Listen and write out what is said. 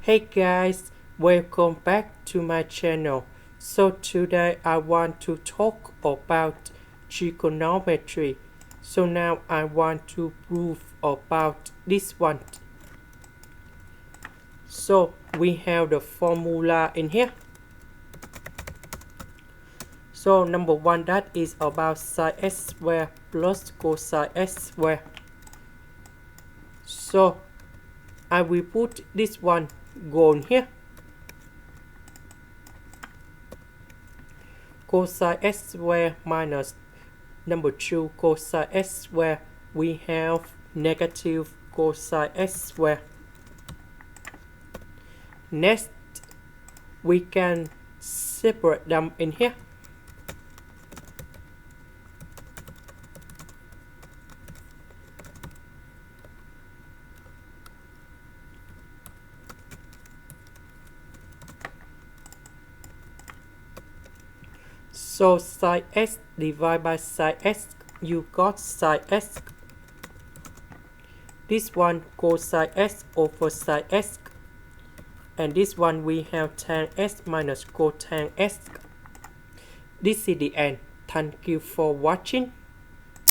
Hey guys, welcome back to my channel. So today I want to talk about trigonometry. So now I want to prove about this one. So we have the formula in here. So number one, that is about sin x squared plus cosx squared. So I will put this one goal here. Cosine x squared minus number 2 cosine x squared, we have negative cosine x squared. Next, we can separate them in here. So sin x divided by sin x, you got sin x. This one cosine x over sin x. And this one we have tan x minus cotang x. This is the end. Thank you for watching.